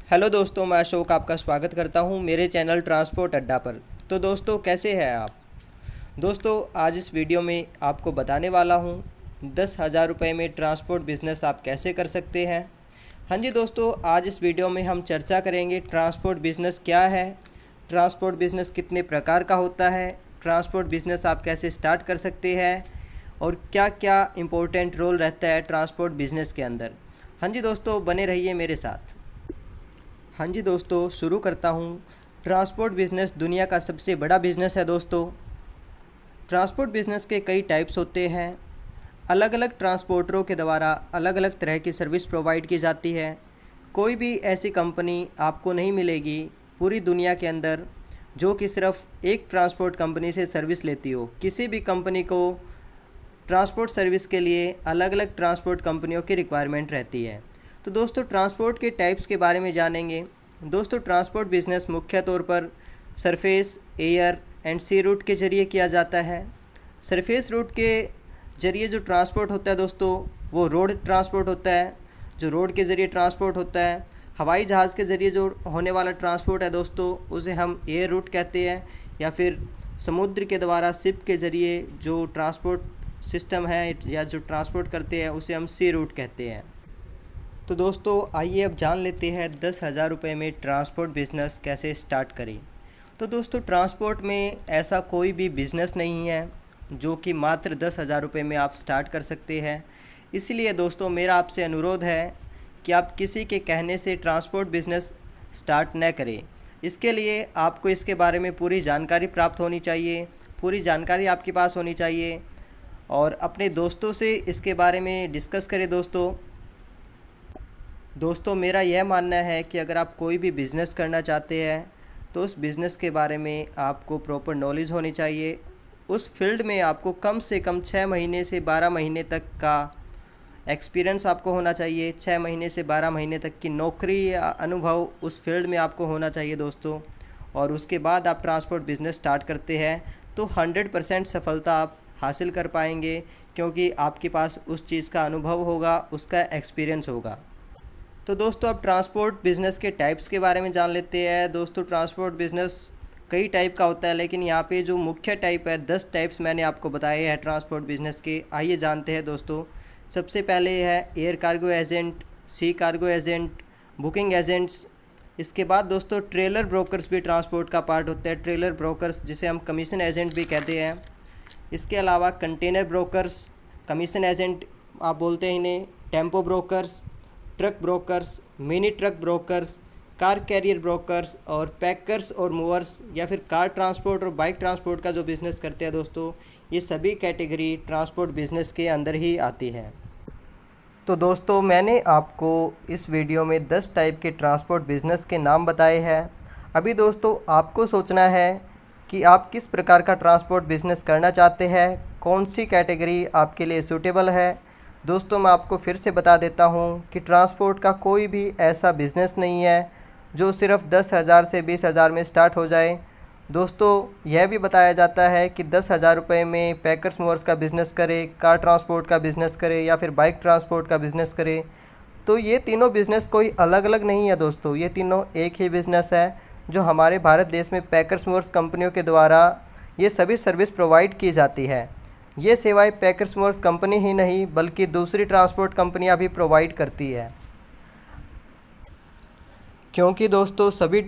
Hello दोस्तों, मैं अशोक आपका स्वागत करता हूं मेरे चैनल ट्रांसपोर्ट अड्डा पर। तो दोस्तों, कैसे हैं आप? दोस्तों, आज इस वीडियो में आपको बताने वाला हूं 10,000 रुपये में ट्रांसपोर्ट बिज़नेस आप कैसे कर सकते हैं। हाँ जी दोस्तों, आज इस वीडियो में हम चर्चा करेंगे ट्रांसपोर्ट बिज़नेस क्या है, ट्रांसपोर्ट बिज़नेस कितने प्रकार का होता है, ट्रांसपोर्ट बिज़नेस आप कैसे स्टार्ट कर सकते हैं और क्या क्या इम्पोर्टेंट रोल रहता है ट्रांसपोर्ट बिज़नेस के अंदर। हाँ जी दोस्तों, बने रहिए मेरे साथ। हाँ जी दोस्तों, शुरू करता हूँ। ट्रांसपोर्ट बिज़नेस दुनिया का सबसे बड़ा बिज़नेस है दोस्तों। ट्रांसपोर्ट बिज़नेस के कई टाइप्स होते हैं। अलग अलग ट्रांसपोर्टरों के द्वारा अलग अलग तरह की सर्विस प्रोवाइड की जाती है। कोई भी ऐसी कंपनी आपको नहीं मिलेगी पूरी दुनिया के अंदर जो कि सिर्फ एक ट्रांसपोर्ट कंपनी से सर्विस लेती हो। किसी भी कंपनी को ट्रांसपोर्ट सर्विस के लिए अलग अलग ट्रांसपोर्ट कंपनियों की रिक्वायरमेंट रहती है। तो दोस्तों, ट्रांसपोर्ट के टाइप्स के बारे में जानेंगे। दोस्तों, ट्रांसपोर्ट बिज़नेस मुख्य तौर पर surface, air and sea route के ज़रिए किया जाता है। सरफेस रूट के ज़रिए जो ट्रांसपोर्ट होता है दोस्तों, वो रोड ट्रांसपोर्ट होता है, जो रोड के ज़रिए ट्रांसपोर्ट होता है। हवाई जहाज़ के ज़रिए जो होने वाला ट्रांसपोर्ट है दोस्तों, उसे हम एयर रूट कहते हैं, या फिर समुद्र के द्वारा शिप के ज़रिए जो ट्रांसपोर्ट सिस्टम है या जो ट्रांसपोर्ट करते हैं उसे हम सी रूट कहते हैं। तो दोस्तों, आइए अब जान लेते हैं 10,000 रुपये में ट्रांसपोर्ट बिज़नेस कैसे स्टार्ट करें। तो दोस्तों, ट्रांसपोर्ट में ऐसा कोई भी बिज़नेस नहीं है जो कि मात्र 10,000 रुपये में आप स्टार्ट कर सकते हैं। इसलिए दोस्तों, मेरा आपसे अनुरोध है कि आप किसी के कहने से ट्रांसपोर्ट बिज़नेस स्टार्ट न करें। इसके लिए आपको इसके बारे में पूरी जानकारी प्राप्त होनी चाहिए, पूरी जानकारी आपके पास होनी चाहिए, और अपने दोस्तों से इसके बारे में डिस्कस करें। दोस्तों, मेरा यह मानना है कि अगर आप कोई भी बिज़नेस करना चाहते हैं तो उस बिज़नेस के बारे में आपको प्रॉपर नॉलेज होनी चाहिए। उस फील्ड में आपको कम से कम 6 महीने से 12 महीने तक का एक्सपीरियंस आपको होना चाहिए। 6 महीने से 12 महीने तक की नौकरी या अनुभव उस फील्ड में आपको होना चाहिए दोस्तों। और उसके बाद आप ट्रांसपोर्ट बिज़नेस स्टार्ट करते हैं तो 100% सफलता आप हासिल कर पाएंगे, क्योंकि आपके पास उस चीज़ का अनुभव होगा, उसका एक्सपीरियंस होगा। तो दोस्तों, अब ट्रांसपोर्ट बिज़नेस के टाइप्स के बारे में जान लेते हैं। दोस्तों, ट्रांसपोर्ट बिज़नेस कई टाइप का होता है, लेकिन यहाँ पे जो मुख्य टाइप है, 10 टाइप्स मैंने आपको बताए हैं ट्रांसपोर्ट बिज़नेस के। आइए जानते हैं दोस्तों। सबसे पहले है एयर कार्गो एजेंट, सी कार्गो एजेंट, बुकिंग एजेंट्स। इसके बाद दोस्तों, ट्रेलर ब्रोकर्स भी ट्रांसपोर्ट का पार्ट होता है। ट्रेलर ब्रोकर्स, जिसे हम कमीशन एजेंट भी कहते हैं। इसके अलावा कंटेनर ब्रोकर्स, कमीशन एजेंट आप बोलते हैं इन्हें, tempo brokers, truck brokers, mini truck brokers, car carrier brokers और पैकर्स और मूवर्स, या फिर कार ट्रांसपोर्ट और बाइक ट्रांसपोर्ट का जो बिज़नेस करते हैं दोस्तों, ये सभी कैटेगरी ट्रांसपोर्ट बिज़नेस के अंदर ही आती है। तो दोस्तों, मैंने आपको इस वीडियो में 10 टाइप के ट्रांसपोर्ट बिज़नेस के नाम बताए हैं। अभी दोस्तों, आपको सोचना है कि आप किस प्रकार का ट्रांसपोर्ट बिज़नेस करना चाहते हैं, कौन सी कैटेगरी आपके लिए सूटेबल है। दोस्तों, मैं आपको फिर से बता देता हूं कि ट्रांसपोर्ट का कोई भी ऐसा बिज़नेस नहीं है जो सिर्फ 10,000 से 20,000 में स्टार्ट हो जाए। दोस्तों, यह भी बताया जाता है कि 10,000 रुपये में पैकर्स मूवर्स का बिज़नेस करे, कार ट्रांसपोर्ट का बिज़नेस करे या फिर बाइक ट्रांसपोर्ट का बिज़नेस करे। तो ये तीनों बिज़नेस कोई अलग अलग नहीं है दोस्तों, ये तीनों एक ही बिज़नेस है जो हमारे भारत देश में पैकर्स मूवर्स कंपनियों के द्वारा ये सभी सर्विस प्रोवाइड की जाती है। ये सेवाएं पैकर्स मूवर्स कंपनी ही नहीं बल्कि दूसरी ट्रांसपोर्ट कंपनियां भी प्रोवाइड करती है। क्योंकि दोस्तों, सभी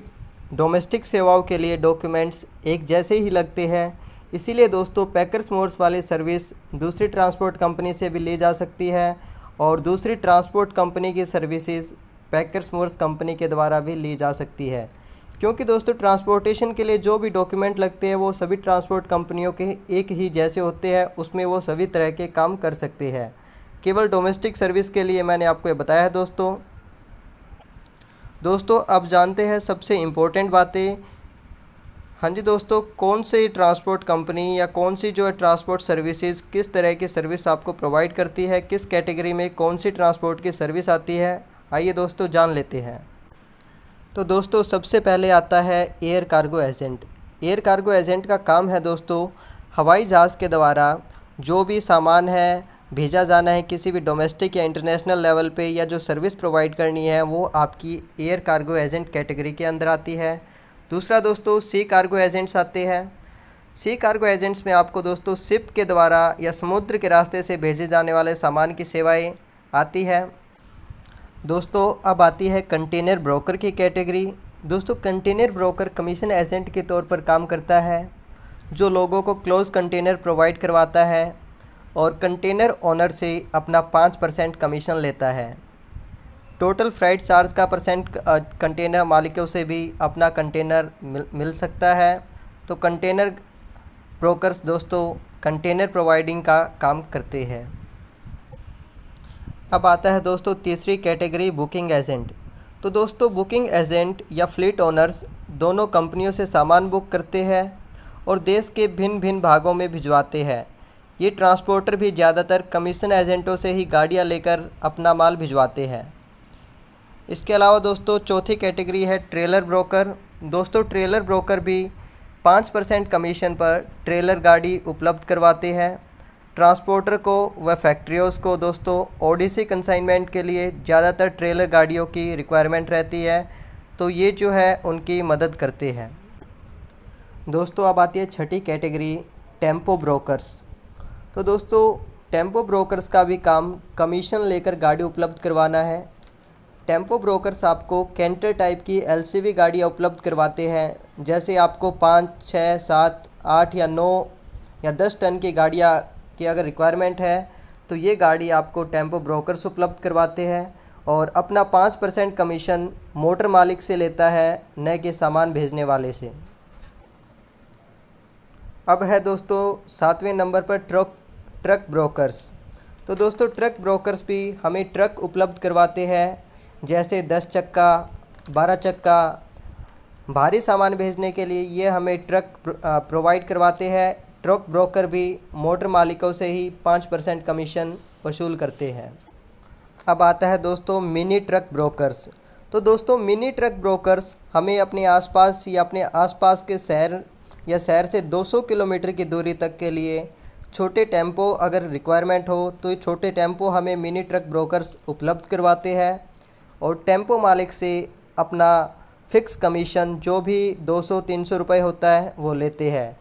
डोमेस्टिक सेवाओं के लिए डॉक्यूमेंट्स एक जैसे ही लगते हैं, इसीलिए दोस्तों पैकर्स मूवर्स वाली सर्विस दूसरी ट्रांसपोर्ट कंपनी से भी ली जा सकती है और दूसरी ट्रांसपोर्ट कंपनी की सर्विसेज पैकर्स मूवर्स कंपनी के द्वारा भी ली जा सकती है। क्योंकि दोस्तों, ट्रांसपोर्टेशन के लिए जो भी डॉक्यूमेंट लगते हैं वो सभी ट्रांसपोर्ट कंपनियों के एक ही जैसे होते हैं, उसमें वो सभी तरह के काम कर सकते हैं। केवल डोमेस्टिक सर्विस के लिए मैंने आपको ये बताया है दोस्तों, अब जानते हैं सबसे इम्पोर्टेंट बातें। हाँ जी दोस्तों, कौन सी ट्रांसपोर्ट कंपनी या कौन सी जो है ट्रांसपोर्ट सर्विसेज किस तरह की सर्विस आपको प्रोवाइड करती है, किस कैटेगरी में कौन सी ट्रांसपोर्ट की सर्विस आती है, आइए दोस्तों जान लेते हैं। तो दोस्तों, सबसे पहले आता है air cargo agent. Air cargo agent का काम है दोस्तों, हवाई जहाज़ के द्वारा जो भी सामान है भेजा जाना है किसी भी डोमेस्टिक या इंटरनेशनल लेवल पे, या जो सर्विस प्रोवाइड करनी है वो आपकी एयर कार्गो एजेंट कैटेगरी के अंदर आती है। दूसरा दोस्तों सी कार्गो एजेंट्स आते हैं। सी कार्गो एजेंट्स में आपको दोस्तों शिप के द्वारा या समुद्र के रास्ते से भेजे जाने वाले सामान की सेवाएं आती है। दोस्तों अब आती है कंटेनर ब्रोकर की कैटेगरी। दोस्तों कंटेनर ब्रोकर कमीशन एजेंट के तौर पर काम करता है, जो लोगों को क्लोज कंटेनर प्रोवाइड करवाता है और कंटेनर ओनर से अपना 5% कमीशन लेता है। टोटल फ्राइट चार्ज का परसेंट कंटेनर मालिकों से भी अपना कंटेनर मिल सकता है। तो कंटेनर ब्रोकर्स दोस्तों कंटेनर प्रोवाइडिंग का काम करते हैं। अब आता है दोस्तों तीसरी कैटेगरी बुकिंग एजेंट। तो दोस्तों बुकिंग एजेंट या फ्लीट ओनर्स दोनों कंपनियों से सामान बुक करते हैं और देश के भिन्न भिन्न भागों में भिजवाते हैं। ये ट्रांसपोर्टर भी ज़्यादातर कमीशन एजेंटों से ही गाड़ियाँ लेकर अपना माल भिजवाते हैं। इसके अलावा दोस्तों चौथी कैटेगरी है ट्रेलर ब्रोकर। दोस्तों ट्रेलर ब्रोकर भी 5% कमीशन पर ट्रेलर गाड़ी उपलब्ध करवाते हैं। ट्रांसपोर्टर को व फैक्ट्रियों को दोस्तों ओडीसी कंसाइनमेंट के लिए ज़्यादातर ट्रेलर गाड़ियों की रिक्वायरमेंट रहती है, तो ये जो है उनकी मदद करते हैं। दोस्तों अब आती है छठी कैटेगरी टेम्पो ब्रोकर्स। तो दोस्तों टेम्पो ब्रोकर्स का भी काम कमीशन लेकर गाड़ी उपलब्ध करवाना है। टेम्पो ब्रोकर्स आपको कैंटर टाइप की एलसीवी गाड़ियाँ उपलब्ध करवाते हैं। जैसे आपको 5, 6, 7, 8 या 9 या 10 टन की गाड़ियाँ की अगर रिक्वायरमेंट है तो ये गाड़ी आपको टेम्पो ब्रोकर्स उपलब्ध करवाते हैं और अपना 5% कमीशन मोटर मालिक से लेता है, न कि सामान भेजने वाले से। अब है दोस्तों 7वें नंबर पर ट्रक ब्रोकर्स। तो दोस्तों ट्रक ब्रोकर्स भी हमें ट्रक उपलब्ध करवाते हैं, जैसे 10 चक्का, 12 चक्का। भारी सामान भेजने के लिए ये हमें ट्रक प्रोवाइड करवाते हैं। ट्रक ब्रोकर भी मोटर मालिकों से ही 5% कमीशन वसूल करते हैं। अब आता है दोस्तों मिनी ट्रक ब्रोकर्स। तो दोस्तों मिनी ट्रक ब्रोकर्स हमें अपने आसपास या अपने आसपास के शहर या शहर से 200 किलोमीटर की दूरी तक के लिए छोटे टेम्पो अगर रिक्वायरमेंट हो तो ये छोटे टेम्पो हमें मिनी ट्रक ब्रोकर्स उपलब्ध करवाते हैं और टेम्पो मालिक से अपना फ़िक्स कमीशन जो भी 200-300 रुपये होता है वो लेते हैं।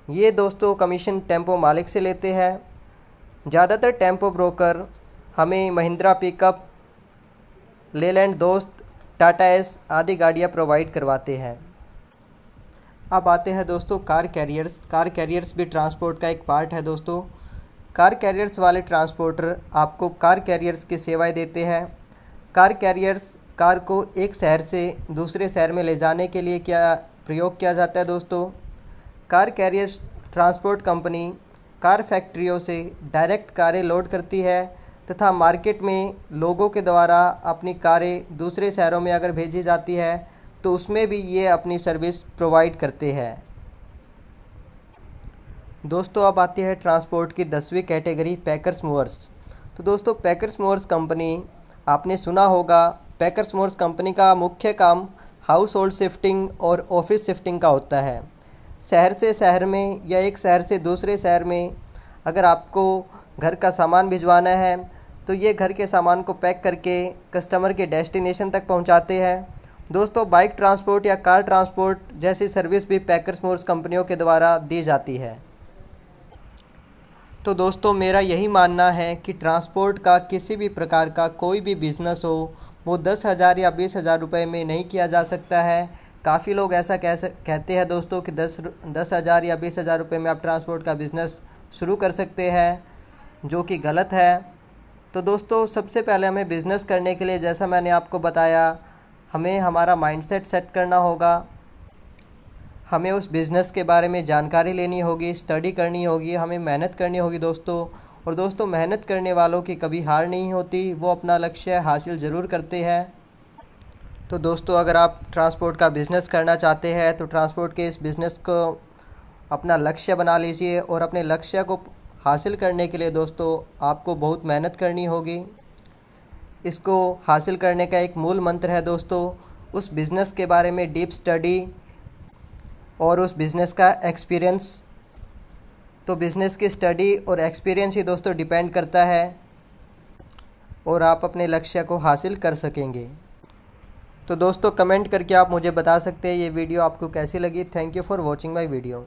ये दोस्तों कमीशन टेम्पो मालिक से लेते हैं। ज़्यादातर टेम्पो ब्रोकर हमें महिंद्रा पिकअप, लेलैंड दोस्त, टाटा एस आदि गाड़ियाँ प्रोवाइड करवाते हैं। अब आते हैं दोस्तों कार कैरियर्स। कार कैरियर्स भी ट्रांसपोर्ट का एक पार्ट है दोस्तों। कार कैरियर्स वाले ट्रांसपोर्टर आपको कार कैरियर्स की सेवाएं देते हैं। कार कैरियर्स कार को एक शहर से दूसरे शहर में ले जाने के लिए क्या प्रयोग किया जाता है दोस्तों। Car carriers transport company car फैक्ट्रियों से डायरेक्ट कारें लोड करती है तथा मार्केट में लोगों के द्वारा अपनी कारें दूसरे शहरों में अगर भेजी जाती है तो उसमें भी ये अपनी सर्विस प्रोवाइड करते हैं। दोस्तों अब आती है ट्रांसपोर्ट की 10वीं कैटेगरी पैकर्स मूवर्स। तो दोस्तों पैकर्स मूवर्स कंपनी आपने सुना होगा। पैकर्स मूवर्स कंपनी का मुख्य काम हाउस होल्ड शिफ्टिंग और ऑफिस शिफ्टिंग का होता है। शहर से शहर में या एक शहर से दूसरे शहर में अगर आपको घर का सामान भिजवाना है तो ये घर के सामान को पैक करके कस्टमर के डेस्टिनेशन तक पहुंचाते हैं। दोस्तों बाइक ट्रांसपोर्ट या कार ट्रांसपोर्ट जैसी सर्विस भी पैकर्स मूवर्स कंपनियों के द्वारा दी जाती है। तो दोस्तों मेरा यही मानना है कि ट्रांसपोर्ट का किसी भी प्रकार का कोई भी बिज़नेस हो वो 10,000 या 20,000 रुपये में नहीं किया जा सकता है। काफ़ी लोग ऐसा कहते हैं दोस्तों कि 10,000 या 20,000 रुपये में आप ट्रांसपोर्ट का बिज़नेस शुरू कर सकते हैं, जो कि गलत है। तो दोस्तों सबसे पहले हमें बिज़नेस करने के लिए, जैसा मैंने आपको बताया, हमें हमारा माइंडसेट सेट करना होगा। हमें उस बिज़नेस के बारे में जानकारी लेनी होगी, स्टडी करनी होगी, हमें मेहनत करनी होगी दोस्तों। और दोस्तों मेहनत करने वालों की कभी हार नहीं होती, वो अपना लक्ष्य हासिल ज़रूर करते हैं। तो दोस्तों अगर आप ट्रांसपोर्ट का बिज़नेस करना चाहते हैं तो ट्रांसपोर्ट के इस बिज़नेस को अपना लक्ष्य बना लीजिए और अपने लक्ष्य को हासिल करने के लिए दोस्तों आपको बहुत मेहनत करनी होगी। इसको हासिल करने का एक मूल मंत्र है दोस्तों, उस बिज़नेस के बारे में डीप स्टडी और उस बिज़नेस का एक्सपीरियंस तो बिज़नेस की स्टडी और एक्सपीरियंस ही दोस्तों डिपेंड करता है और आप अपने लक्ष्य को हासिल कर सकेंगे। तो दोस्तों कमेंट करके आप मुझे बता सकते हैं ये वीडियो आपको कैसी लगी। Thank you for watching my video.